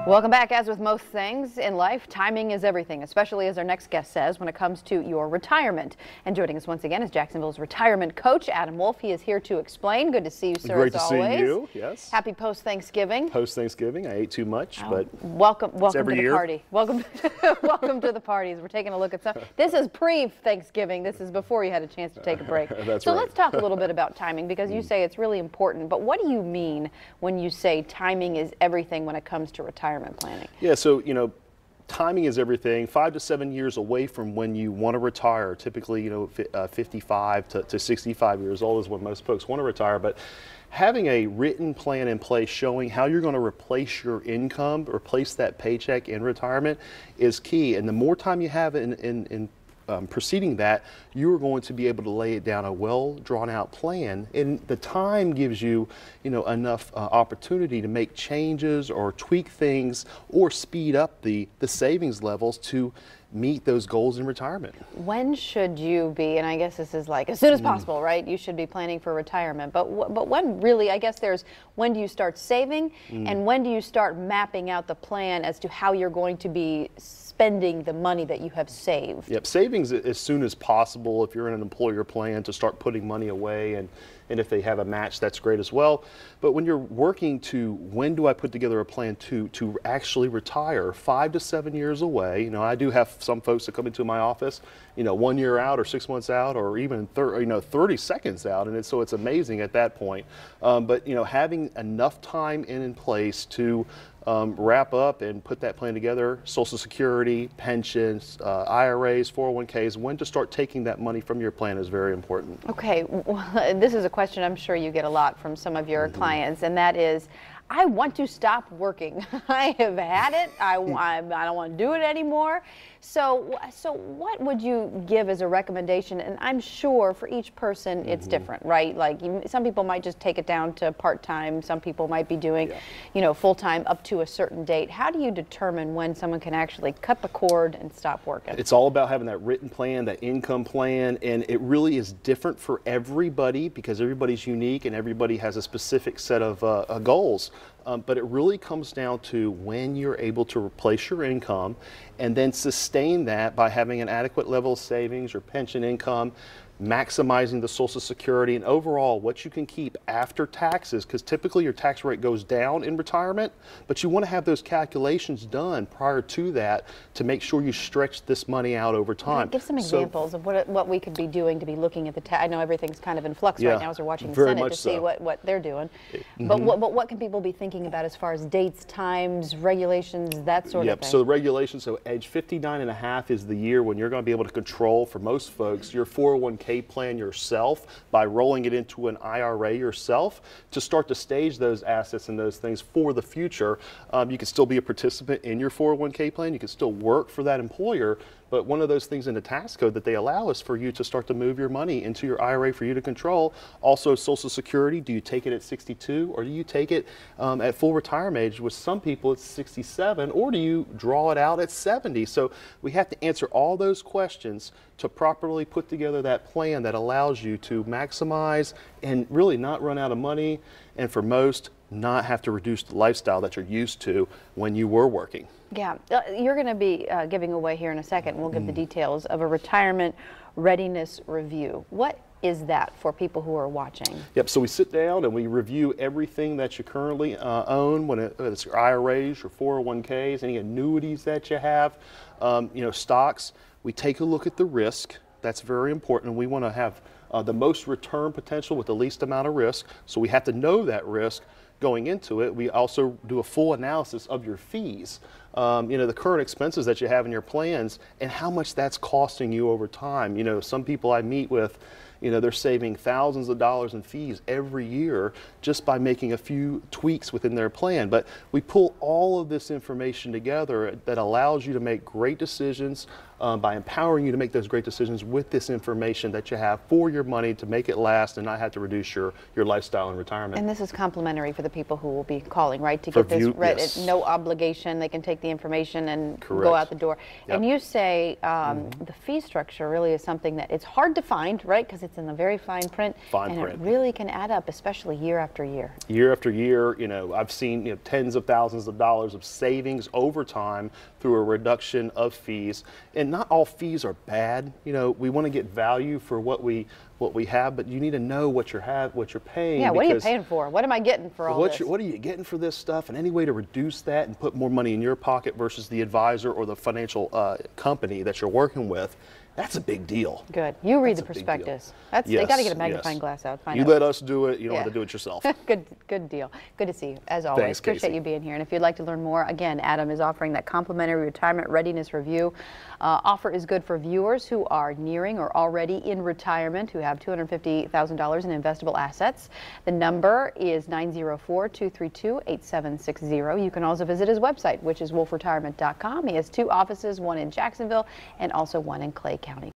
Welcome back. As with most things in life, timing is everything, especially as our next guest says when it comes to your retirement. And joining us once again is Jacksonville's retirement coach, Adam Wolf. He is here to explain. Good to see you, sir. Great as to always. see you. Yes. Happy post-Thanksgiving. Post-Thanksgiving. I ate too much, but welcome to the year. party. Welcome to the parties. We're taking a look at some. This is pre-Thanksgiving. This is before you had a chance to take a break. That's so right. Let's talk a little bit about timing, because you say it's really important. But what do you mean when you say timing is everything when it comes to retirement planning? Yeah, so, timing is everything. 5 to 7 years away from when you want to retire. Typically, 55 to 65 years old is when most folks want to retire. But having a written plan in place showing how you're going to replace your income, replace that paycheck in retirement is key. And the more time you have in preceding that, you are going to be able to lay it down a well drawn out plan, and the time gives you enough opportunity to make changes or tweak things or speed up the savings levels to meet those goals in retirement. When should you be, and I guess this is like as soon as possible, right? You should be planning for retirement. But when really, I guess there's when do you start saving and when do you start mapping out the plan as to how you're going to be spending the money that you have saved? Yep, savings as soon as possible. If you're in an employer plan, to start putting money away, and if they have a match, that's great as well. But when you're working to when do I put together a plan to actually retire, 5 to 7 years away. I do have some folks that come into my office, 1 year out or 6 months out or even 30 seconds out, and so it's amazing at that point. But having enough time in place to wrap up and put that plan together, Social Security, pensions, IRAs, 401ks, when to start taking that money from your plan is very important. Okay, well, this is a question I'm sure you get a lot from some of your clients, and that is, I want to stop working. I have had it. I don't want to do it anymore. So what would you give as a recommendation? And I'm sure for each person it's different, right? Like some people might just take it down to part-time. Some people might be doing, full-time up to a certain date. How do you determine when someone can actually cut the cord and stop working? It's all about having that written plan, that income plan, and it really is different for everybody because everybody's unique and everybody has a specific set of goals. But it really comes down to when you're able to replace your income and then sustain that by having an adequate level of savings or pension income, maximizing the Social Security, and overall what you can keep after taxes, because typically your tax rate goes down in retirement, but you want to have those calculations done prior to that to make sure you stretch this money out over time. Give some examples of what we could be doing to be looking at the tax. I know everything's kind of in flux right now as we're watching the Senate to see what they're doing. But what can people be thinking about as far as dates, times, regulations, that sort of thing? So the regulations, so age 59 and a half is the year when you're going to be able to control, for most folks, your 401k plan yourself by rolling it into an IRA yourself to start to stage those assets and those things for the future. You can still be a participant in your 401k plan. You can still work for that employer. But one of those things in the tax code that they allow is for you to start to move your money into your IRA for you to control. Also, Social Security, do you take it at 62 or do you take it at full retirement age? With some people, it's 67, or do you draw it out at 70? So we have to answer all those questions to properly put together that plan that allows you to maximize and really not run out of money, and for most, not have to reduce the lifestyle that you're used to when you were working. Yeah, you're going to be giving away here in a second. We'll give the details of a retirement readiness review. What is that for people who are watching? Yep, so we sit down and we review everything that you currently own, whether it's your IRAs, your 401ks, any annuities that you have, stocks. We take a look at the risk. That's very important. We want to have the most return potential with the least amount of risk. So we have to know that risk going into it. We also do a full analysis of your fees, the current expenses that you have in your plans and how much that's costing you over time. Some people I meet with, they're saving thousands of dollars in fees every year just by making a few tweaks within their plan. But we pull all of this information together that allows you to make great decisions by empowering you to make those great decisions with this information that you have for your money to make it last and not have to reduce your lifestyle in retirement. And this is complimentary for the people who will be calling, right? To get this read, yes. No obligation. They can take the information and go out the door. Yep. And you say the fee structure really is something that it's hard to find, right? Because It's in the very fine print. Fine and print. It really can add up, especially year after year. Year after year, I've seen tens of thousands of dollars of savings over time through a reduction of fees. And not all fees are bad. We want to get value for what we have, but you need to know what you're paying. Yeah, what are you paying for? What am I getting for all this? What are you getting for this stuff? And any way to reduce that and put more money in your pocket versus the advisor or the financial company that you're working with, that's a big deal. Good. You read the prospectus. They got to get a magnifying glass out. You let us do it. You don't have to do it yourself. Good deal. Good to see you, as always. Thanks, Appreciate Casey. you being here. And if you'd like to learn more, again, Adam is offering that complimentary retirement readiness review. Offer is good for viewers who are nearing or already in retirement, who have $250,000 in investable assets. The number is 904-232-8760. You can also visit his website, which is wolfretirement.com. He has 2 offices, one in Jacksonville and also one in Clay County.